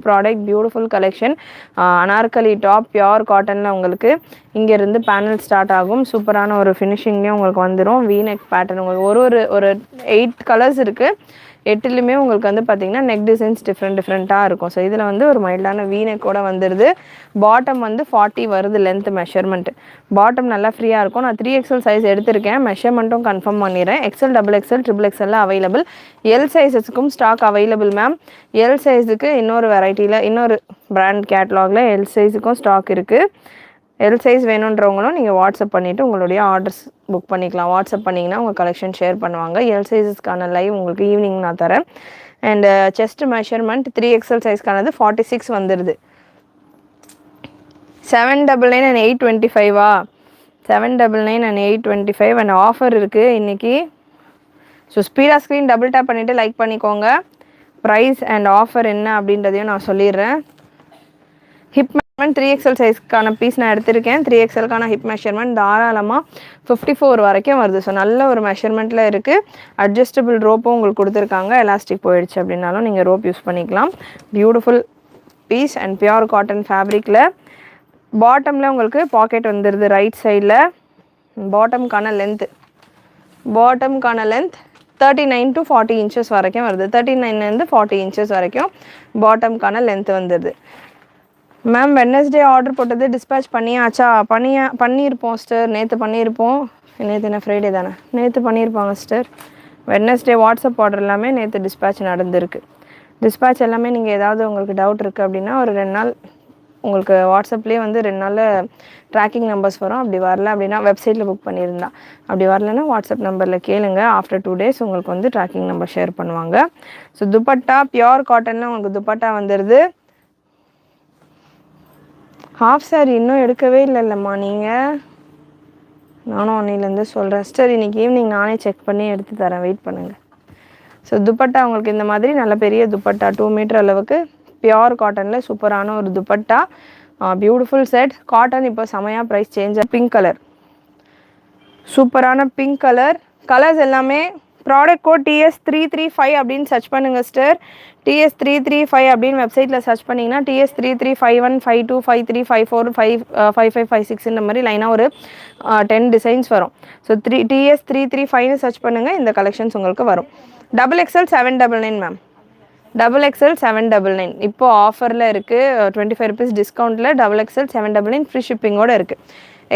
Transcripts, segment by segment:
Product beautiful collection. Anarkali top pure காட்டனில் உங்களுக்கு இங்கேருந்து பேனல் ஸ்டார்ட் ஆகும். சூப்பரான ஒரு ஃபினிஷிங்லேயும் உங்களுக்கு வந்துடும். வீநெக் பேட்டர்ன் உங்களுக்கு ஒரு 8 கலர்ஸ் இருக்குது. 8லுமே உங்களுக்கு வந்து பார்த்தீங்கன்னா நெக் டிசைன்ஸ் டிஃப்ரெண்ட்டாக இருக்கும். ஸோ இதில் வந்து ஒரு மைல்டான வீநெக்கோட வந்துடுது. பாட்டம் வந்து 40 வருது லென்த் மெஷர்மெண்ட். பாட்டம் நல்லா ஃப்ரீயாக இருக்கும். நான் 3XL சைஸ் எடுத்திருக்கேன். மெஷர்மெண்ட்டும் கன்ஃபார்ம் பண்ணிடுறேன். XL, XXL, XXL available. L சைஸஸ்க்கும் ஸ்டாக் அவைலபிள் மேம். எல் சைஸுக்கு இன்னொரு வெரைட்டியில் இன்னொரு பிராண்ட் கேட்லாகில் எல் சைஸுக்கும் ஸ்டாக் இருக்குது. எல் சைஸ் வேணுன்றவங்களும் நீங்கள் வாட்ஸ்அப் பண்ணிவிட்டு உங்களுடைய ஆர்டர்ஸ் புக் பண்ணிக்கலாம். வாட்ஸ்அப் பண்ணிங்கன்னா உங்கள் கலெக்ஷன் ஷேர் பண்ணுவாங்க. எல் சைஸஸ்க்கான லைவ் உங்களுக்கு ஈவினிங் நான் தரேன். அண்ட் செஸ்ட் மெஷர்மெண்ட் 3XL சைஸ்க்கானது 46 வந்துடுது. 799 and 825 799 and 825 அண்ட் ஆஃபர் இருக்குது இன்றைக்கி. ஸோ ஸ்பீடாக ஸ்க்ரீன் டபுள் டேப் பண்ணிவிட்டு லைக் பண்ணிக்கோங்க. ப்ரைஸ் அண்ட் ஆஃபர் என்ன அப்படின்றதையும் நான் சொல்லிடுறேன். ஹிப் மெஷர்மெண்ட் 3XL சைஸ்க்கான பீஸ் நான் எடுத்திருக்கேன். 3XLக்கான ஹிப் மெஷர்மெண்ட் தாராளமாக 54 வரைக்கும் வருது. ஸோ நல்ல ஒரு மெஷர்மெண்ட்டில் இருக்குது. அட்ஜஸ்டபிள் ரோப்பும் உங்களுக்கு கொடுத்துருக்காங்க. எலாஸ்டிக் போயிடுச்சு அப்படின்னாலும் நீங்கள் ரோப் யூஸ் பண்ணிக்கலாம். Beautiful piece and pure cotton ஃபேப்ரிக்கில். பாட்டமில் உங்களுக்கு பாக்கெட் வந்துடுது ரைட் சைடில். பாட்டம்கான லென்த் 39 to 40 இன்ச்சஸ் வரைக்கும் வருது. 39லேருந்து 40 இன்ச்சஸ் வரைக்கும் பாட்டம்கான லென்த் வந்துடுது. மேம் வெட்னஸ்டே ஆர்டர் போட்டது டிஸ்பேச் பண்ணியாச்சா? பண்ணியிருப்போம் சிஸ்டர். நேற்று பண்ணியிருப்போம். நேற்று என்ன ஃப்ரைடே தானே? நேற்று பண்ணியிருப்பாங்க சிஸ்டர். வெட்னஸ்டே வாட்ஸ்அப் ஆர்டர் எல்லாமே நேற்று டிஸ்பேச் நடந்திருக்கு. டிஸ்பேச் எல்லாமே நீங்கள் ஏதாவது உங்களுக்கு டவுட் இருக்குது அப்படின்னா ஒரு 2 நாள் உங்களுக்கு வாட்ஸ்அப்லேயே வந்து 2 நாளில் ட்ராக்கிங் நம்பர்ஸ் வரும். அப்படி வரல அப்படின்னா வெப்சைட்டில் புக் பண்ணியிருந்தா, அப்படி வரலன்னா வாட்ஸ்அப் நம்பரில் கேளுங்க. ஆஃப்டர் 2 days உங்களுக்கு வந்து ட்ராக்கிங் நம்பர் ஷேர் பண்ணுவாங்க. ஸோ துப்பட்டா பியோர் காட்டனில் உங்களுக்கு துப்பட்டா வந்துடுது. ஹாஃப் சாரி இன்னும் எடுக்கவே இல்லைல்லம்மா நீங்கள். நானும் அன்னிலேருந்து சொல்கிறேன் சிஸ்டர். இன்றைக்கி ஈவினிங் நானே செக் பண்ணி எடுத்து தரேன், வெயிட் பண்ணுங்கள். ஸோ துப்பட்டா உங்களுக்கு இந்த மாதிரி நல்ல பெரிய துப்பட்டா 2 மீட்டர் அளவுக்கு பியோர் காட்டனில் சூப்பரான ஒரு துப்பட்டா. Beautiful set. காட்டன் இப்போ செமையாக ப்ரைஸ் சேஞ்ச். பிங்க் கலர், சூப்பரான பிங்க் கலர். கலர்ஸ் எல்லாமே ப்ராடக்ட் கோட் TS335 அப்படின்னு சர்ச் பண்ணுங்கள் சிஸ்டர். TS335 அப்படின்னு வெப்சைட்டில் சர்ச் பண்ணிங்கன்னா TS3351 52 53 54 55 56 இந்த மாதிரி லைனாக ஒரு 10 டிசைன்ஸ் வரும். ஸோ TS335னு சர்ச் பண்ணுங்கள். இந்த கலெக்ஷன்ஸ் உங்களுக்கு வரும். XXL 799 ma'am. XXL 799 இப்போது ஆஃபரில் இருக்குது. 25 rupees டிஸ்கவுண்ட்டில் XXL 799 ஃப்ரீ ஷிப்பிங்கோடு இருக்குது.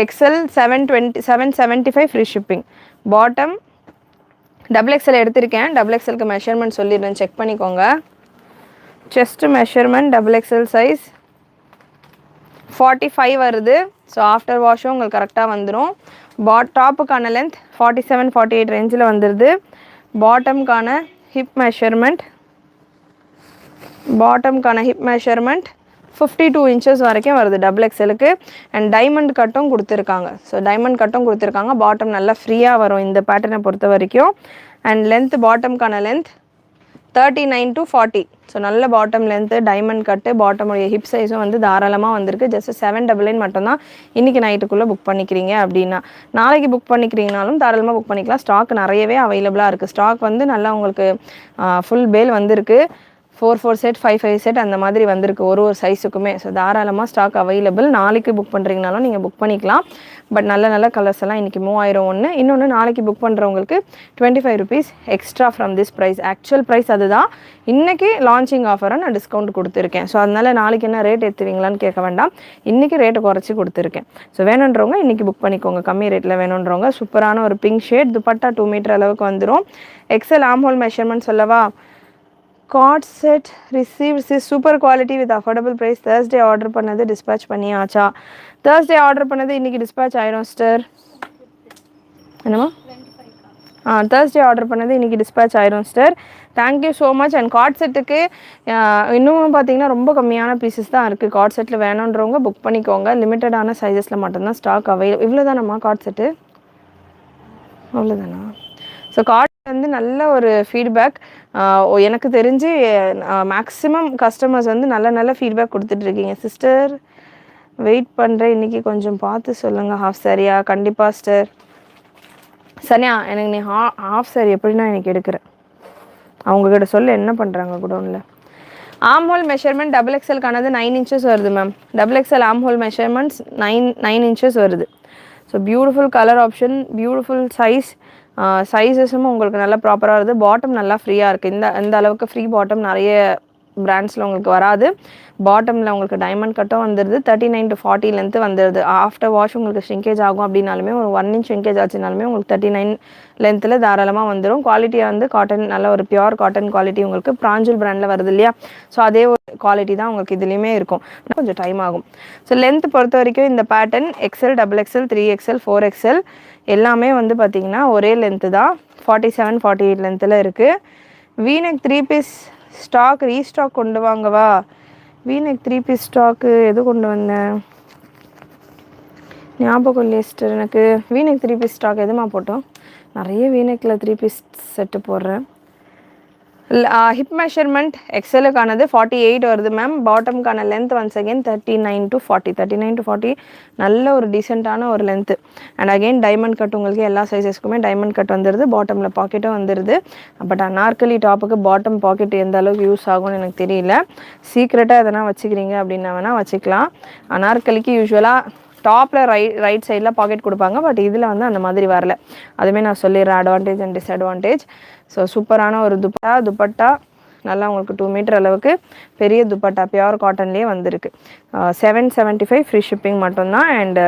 XL 775 free shipping. Bottom XXL எடுத்திருக்கேன். XXLக்கு மெஷர்மெண்ட் சொல்லிடுறேன், செக் பண்ணிக்கோங்க. செஸ்ட் மெஷர்மெண்ட் XXL சைஸ் 45 வருது. ஸோ ஆஃப்டர் வாஷும் உங்களுக்கு கரெக்டாக வந்துடும். டாப்புக்கான லென்த் 47 48 ரேஞ்சில் வந்துடுது. பாட்டம்கான ஹிப் மெஷர்மெண்ட் 52 இன்ச்சஸ் வரைக்கும் வருது XXLக்கு. அண்ட் டைமண்ட் கட்டும் கொடுத்துருக்காங்க. ஸோ டைமண்ட் கட்டும் கொடுத்துருக்காங்க. பாட்டம் நல்லா ஃப்ரீயாக வரும் இந்த பேட்டர்னை பொறுத்த வரைக்கும். அண்ட் லென்த் பாட்டம்கான லென்த் 39 to 40. ஸோ நல்ல பாட்டம் லென்த்து, டைமண்ட் கட்டு. பாட்டமுடைய ஹிப் சைஸும் வந்து தாராளமாக வந்திருக்கு. ஜஸ்ட் 799 மட்டும்தான். இன்றைக்கி நைட்டுக்குள்ளே புக் பண்ணிக்கிறீங்க அப்படின்னா. நாளைக்கு புக் பண்ணிக்கிறீங்கனாலும் தாராளமாக புக் பண்ணிக்கலாம். ஸ்டாக் நிறையவே அவைலபிளாக இருக்குது. ஸ்டாக் வந்து நல்லா உங்களுக்கு ஃபுல் பேல் வந்திருக்கு. 4 செட் 5 செட் அந்த மாதிரி வந்திருக்கு ஒரு சைஸுக்குமே. ஸோ தாராளமாக ஸ்டாக் அவைலபிள். நாளைக்கு புக் பண்ணுறீங்கனாலும் நீங்கள் புக் பண்ணிக்கலாம். பட் நல்ல கலர்ஸ் எல்லாம் இன்றைக்கி 3000 இன்னொன்று நாளைக்கு புக் பண்ணுறவங்களுக்கு 25 rupees extra from this price. Actual price அதுதான். இன்றைக்கி லான்ச்சிங் ஆஃபராக நான் டிஸ்கவுண்ட் கொடுத்துருக்கேன். ஸோ அதனால் நாளைக்கு என்ன ரேட் ஏற்றுவீங்களான்னு கேட்க வேண்டாம். இன்றைக்கி ரேட்டை குறைச்சி கொடுத்துருக்கேன். ஸோ வேணுன்றவங்க இன்றைக்கி புக் பண்ணிக்கோங்க. கம்மி ரேட்டில் வேணுன்றவங்க. சூப்பரான ஒரு பிங்க் ஷேட். துப்பட்டா 2 மீட்டர் அளவுக்கு வந்துடும். XL ஆர்ம் ஹோல் மெஷர்மெண்ட் சொல்லவா? Cord set receives super quality with affordable price. Thursday order பண்ணது டிஸ்பேச் பண்ணியாச்சா? தேர்ஸ்டே ஆர்டர் பண்ணது இன்றைக்கி டிஸ்பேச் ஆயிடும் சிஸ்டர். என்னம்மா? தேர்ஸ்டே ஆர்டர் பண்ணது இன்றைக்கி டிஸ்பேச் ஆயிடும் sister. Thank you so much. And cord செட்டுக்கு இன்னும் பார்த்தீங்கன்னா ரொம்ப கம்மியான பீசஸ் தான் இருக்குது. காட் செட்டில் வேணுன்றவங்க புக் பண்ணிக்கோங்க. லிமிட்டடான சைஸஸில் மட்டும்தான் ஸ்டாக் அவைலபிள். இவ்வளோ தானம்மா காட் செட்டு? அவ்வளோதானா? ஸோ காட் வந்து நல்ல ஒரு ஃபீட்பேக். எனக்கு தெரிஞ்சு மேக்ஸிமம் கஸ்டமர்ஸ் வந்து நல்ல ஃபீட்பேக் கொடுத்துட்ருக்கீங்க சிஸ்டர். வெயிட் பண்ணுறேன். இன்றைக்கி கொஞ்சம் பார்த்து சொல்லுங்கள். ஹாஃப் சாரியா? கண்டிப்பாக சிஸ்டர். சரியா? எனக்கு நீ ஹாஃப் சாரி எப்படின்னா எனக்கு எடுக்கிறேன். அவங்கக்கிட்ட சொல்ல என்ன பண்ணுறாங்க குடோனில். ஆர்ம் ஹோல் மெஷர்மெண்ட் டபுள் எக்ஸல்கானது 9 இன்ச்சஸ் வருது ma'am. Double XL arm hole measurements 9 inches வருது. So beautiful colour option, beautiful size. சைஸஸும் உங்களுக்கு நல்லா ப்ராப்பராக வருது. பாட்டம் நல்லா ஃப்ரீயாக இருக்குது. இந்த அளவுக்கு ஃப்ரீ பாட்டம் நிறைய பிராண்ட்ஸில் உங்களுக்கு வராது. பாட்டமில் உங்களுக்கு டைமண்ட் கட்டும் வந்துடுது. 39 to 40 லென்த்து வந்துடுது. ஆஃப்டர் வாஷ் உங்களுக்கு ஷ்ரிங்கேஜ் ஆகும் அப்படின்னாலுமே ஒரு 1 inch ஷ்ரிங்கேஜ் ஆச்சுனாலுமே உங்களுக்கு 39 லென்த்தில் தாராளமாக வந்துடும். குவாலிட்டியாக வந்து காட்டன், நல்ல ஒரு பியூர் காட்டன் குவாலிட்டி உங்களுக்கு பிராஞ்சல் பிராண்டில் வருது இல்லையா? ஸோ அதே ஒரு குவாலிட்டி தான் உங்களுக்கு இதுலேயுமே இருக்கும். கொஞ்சம் டைம் ஆகும். ஸோ லென்த் பொறுத்த வரைக்கும் இந்த pattern XL, double XL, 3XL, 4XL எல்லாமே வந்து பார்த்திங்கன்னா ஒரே லென்த்து தான். 47, 48 லென்த்தில் இருக்குது. வீனெக் 3 பீஸ் ஸ்டாக் ரீஸ்டாக் கொண்டு வாங்கவா? வீனெக் 3 பீஸ் ஸ்டாக்கு எது கொண்டு வந்தேன் ஞாபகம் இல்லையே சிஸ்டர் எனக்கு. வீனெக் 3 பீஸ் ஸ்டாக் எதுமா போட்டோம்? நிறைய வீனெக்கில் 3 பீஸ் செட்டு போடுறேன். ஹிப் மெஷர்மெண்ட் எக்ஸலுக்கானது 48 வருது மேம். பாட்டமுக்கான length once again 39 to 40. 39 to 40 நல்ல ஒரு டீசெண்டான ஒரு length. And again diamond cut உங்களுக்கு எல்லா சைஸஸ்க்குமே டைமண்ட் கட் வந்துடுது. பாட்டமில் பாக்கெட்டும் வந்துடுது. பட் அனார்கலி டாப்புக்கு பாட்டம் பாக்கெட் எந்த அளவுக்கு யூஸ் ஆகும்னு எனக்கு தெரியல. சீக்ரெட்டாக எதனா வச்சுக்கிறீங்க அப்படின்னா வேணால் வச்சுக்கலாம். அனார்கலிக்கு யூஸ்வலாக டாப்பில் ரைட் சைடில் பாக்கெட் கொடுப்பாங்க. பட் இதில் வந்து அந்த மாதிரி வரல. அதுவுமே நான் சொல்லிடுறேன் அட்வான்டேஜ் அண்ட் டிஸ்அட்வான்டேஜ். ஸோ சூப்பரான ஒரு துப்பட்டா நல்லா உங்களுக்கு 2 மீட்டர் அளவுக்கு பெரிய துப்பட்டா பியூர் காட்டன்லேயே வந்திருக்கு. 775 ஃப்ரீ ஷிப்பிங் மட்டும்தான். And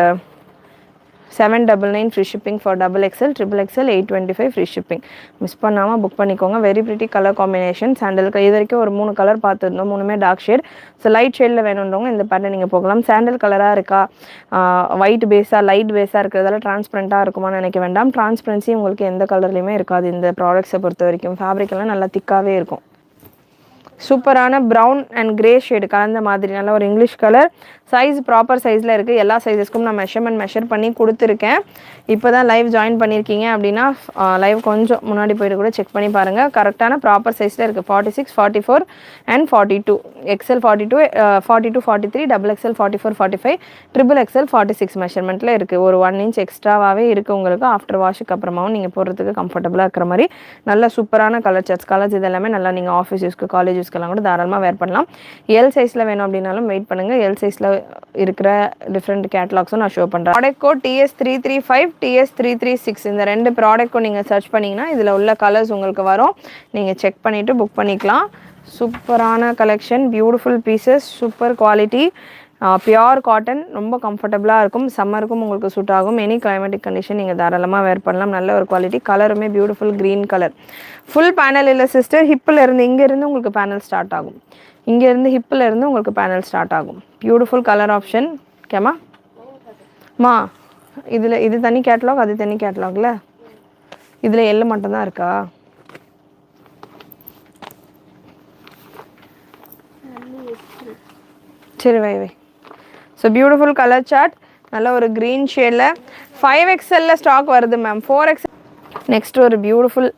799 free shipping for double XL, triple XL 825 free shipping. Miss பண்ணாமல் புக் பண்ணிக்கோங்க. Very pretty colour combination. சாண்டலுக்கு இது வரைக்கும் ஒரு 3 கலர் பார்த்துருந்தோம். 3மே டார்க் ஷேட். ஸோ லைட் ஷேடில் வேணுன்றவங்க இந்த பேட்டர்ன் நீங்கள் போகலாம். சாண்டல் கலராக இருக்கா, ஒயிட் பேஸாக, லைட் பேஸாக இருக்கிறதால டிரான்ஸ்பரண்ட்டாக இருக்குமான்னு நினைக்க வேண்டாம். டிரான்ஸ்பரன்சி உங்களுக்கு எந்த கலர்லையுமே இருக்காது இந்த ப்ராடக்ட்ஸை பொறுத்த வரைக்கும். ஃபேப்ரிக் எல்லாம் நல்லா திக்காகவே இருக்கும். சூப்பரான ப்ரௌன் அண்ட் கிரே ஷேடு கலந்த மாதிரி நல்ல ஒரு இங்கிலீஷ் கலர். சைஸ் ப்ராப்பர் சைஸில் இருக்குது. எல்லா சைஸஸ்க்கும் நான் மெஷர் பண்ணி கொடுத்துருக்கேன். இப்போ தான் லைவ் ஜாயின் பண்ணியிருக்கீங்க அப்படின்னா லைவ் கொஞ்சம் முன்னாடி போய்ட்டு கூட செக் பண்ணி பாருங்கள். கரெக்டான ப்ராப்பர் சைஸில் இருக்குது. 46, 44 and 42. XL 42, 42, 43, double XL 44, 45, triple XL 46 மெஷர்மெண்ட்டில் இருக்குது. ஒரு 1 inch எக்ஸ்ட்ராவாகவே இருக்குது உங்களுக்கு. ஆஃப்டர் வாஷுக்கு அப்புறமாவும் நீங்கள் போடுறதுக்கு கம்ஃபர்டபுளாக இருக்கிற மாதிரி நல்ல சூப்பரான கலர் சார்ட்ஸ். கலர்ஸ் இதெல்லாமே நல்லா நீங்கள் ஆஃபீஸ் யூஸ்க்கு, காலேஜ் யூஸ்க்கெல்லாம் கூட தாராளமாக வேர் பண்ணலாம். எல் சைஸில் வேணும் அப்படின்னாலும் வெயிட் பண்ணுங்கள். எல் சைஸில் இருக்கிற டிஃப்ரெண்ட் கேட்லாக்ஸும் நான் ஷோ பண்ணுறேன். ப்ராடக்ட் கோட் TS335, TS336 இந்த 2 ப்ராடக்ட்டும் நீங்கள் சர்ச் பண்ணிங்கன்னா இதில் உள்ள கலர்ஸ் உங்களுக்கு வரும். நீங்கள் செக் பண்ணிவிட்டு புக் பண்ணிக்கலாம். சூப்பரான collection, beautiful pieces, super quality, pure cotton, ரொம்ப கம்ஃபர்டபுளாக இருக்கும். சம்மருக்கும் உங்களுக்கு சூட் ஆகும். எனி கிளைமேட்டிக் கண்டிஷன் நீங்கள் தாராளமாக வேர் பண்ணலாம். நல்ல ஒரு குவாலிட்டி. கலருமே beautiful green colour. Full panel இல்லை சிஸ்டர், ஹிப்பில் இருந்து இங்கேருந்து உங்களுக்கு பேனல் ஸ்டார்ட் ஆகும். இங்கேருந்து ஹிப்பில் இருந்து உங்களுக்கு பேனல் ஸ்டார்ட் ஆகும். Beautiful colour option. ஓகேம்மா இதில் இது தனி கேட்லாக், அது தனி கேட்லாக்ல. இதில் எல்லு மட்டும்தான் இருக்கா? சரி வை. ஸோ பியூட்டிஃபுல் கலர் சார்ட், நல்ல ஒரு க்ரீன் ஷேடில் 5XL ஸ்டாக் வருது மேம். 4XL. நெக்ஸ்ட் ஒரு பியூட்டிஃபுல்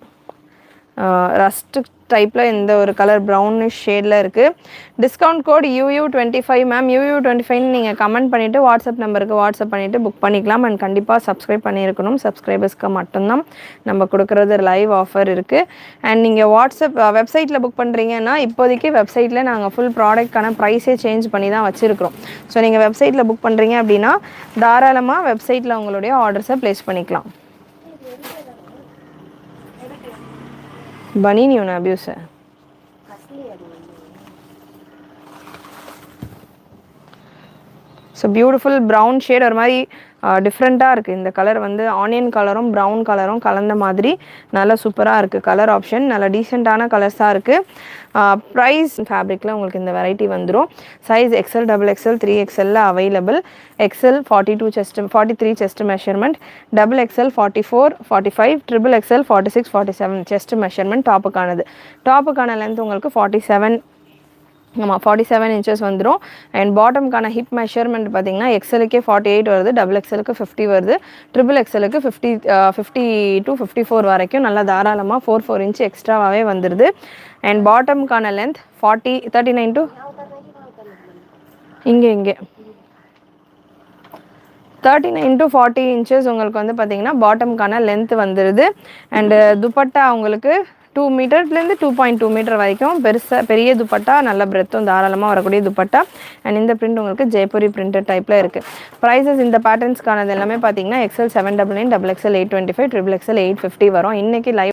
ரஸ்ட் டைப்பில் இந்த ஒரு கலர் ப்ரௌனிஷ் ஷேடில் இருக்குது. Discount code UU25 ma'am. UU25 நீங்கள் கமெண்ட் பண்ணிவிட்டு வாட்ஸ்அப் நம்பருக்கு வாட்ஸ்அப் பண்ணிவிட்டு புக் பண்ணிக்கலாம். அண்ட் கண்டிப்பாக சப்ஸ்கிரைப் பண்ணியிருக்கணும். சப்ஸ்கிரைபர்ஸ்க்கு மட்டும்தான் நம்ம கொடுக்குறது லைவ் ஆஃபர் இருக்குது. அண்ட் நீங்கள் வாட்ஸ்அப் வெப்சைட்டில் புக் பண்ணுறீங்கன்னா இப்போதைக்கு வெப்சைட்டில் நாங்கள் ஃபுல் ப்ராடக்ட்கான ப்ரைஸே சேஞ்ச் பண்ணி தான் வச்சுருக்கிறோம். ஸோ நீங்கள் வெப்சைட்டில் புக் பண்ணுறீங்க அப்படின்னா தாராளமாக வெப்சைட்டில் உங்களுடைய ஆர்டர்ஸை ப்ளேஸ் பண்ணிக்கலாம். बनी नहीं होना अभी उसे. ஸோ பியூட்டிஃபுல் ப்ரௌன் ஷேட், ஒரு மாதிரி டிஃப்ரெண்ட்டாக இருக்குது. இந்த கலர் வந்து ஆனியன் கலரும் ப்ரௌன் கலரும் கலந்த மாதிரி நல்லா சூப்பராக இருக்குது. கலர் ஆப்ஷன் நல்ல டீசெண்டான கலர்ஸாக இருக்குது. ப்ரைஸ் ஃபேப்ரிக்கில் உங்களுக்கு இந்த வெரைட்டி வந்துடும். Size XL, double XL, 3XL available. XL 42 chest, 43 chest measurement, double XL 44, 45, triple XL 46, 47 chest measurement. டாப்புக்கான லென்த் உங்களுக்கு 47, ஆமாம் 47 inches வந்துடும். அண்ட் பாட்டமுக்கான ஹிப் மெஷர்மெண்ட் பார்த்தீங்கன்னா எக்ஸலுக்கே 48 வருது, டபுள் எக்ஸலுக்கு 50 வருது, ட்ரிபிள் எக்ஸலுக்கு 50 to 54 வரைக்கும் நல்லா தாராளமாக 4 inch எக்ஸ்ட்ராவாகவே வந்துடுது. அண்ட் பாட்டமுக்கான லென்த் 39 to இங்கே 39 to 40 inches உங்களுக்கு வந்து பார்த்தீங்கன்னா பாட்டமுக்கான லென்த் வந்துடுது. அண்டு துப்பட்டா உங்களுக்கு 2 மீட்டர்லேருந்து 2.2 மீட்டர் வரைக்கும் பெரிய துப்பட்டா, நல்ல பிரெத்தும் தாராளமாக வரக்கூடிய துப்பட்டா. அண்ட் இந்த பிரிண்ட் உங்களுக்கு ஜெய்ப்பூரி பிரிண்டட் டைப்பில் இருக்குது. ப்ரைஸஸ் இந்த பேட்டர்ன்ஸ்க்கானது எல்லாமே பார்த்தீங்கன்னா XL 799, XXL 825, XXL 850 வரும். இன்றைக்கி லைவ்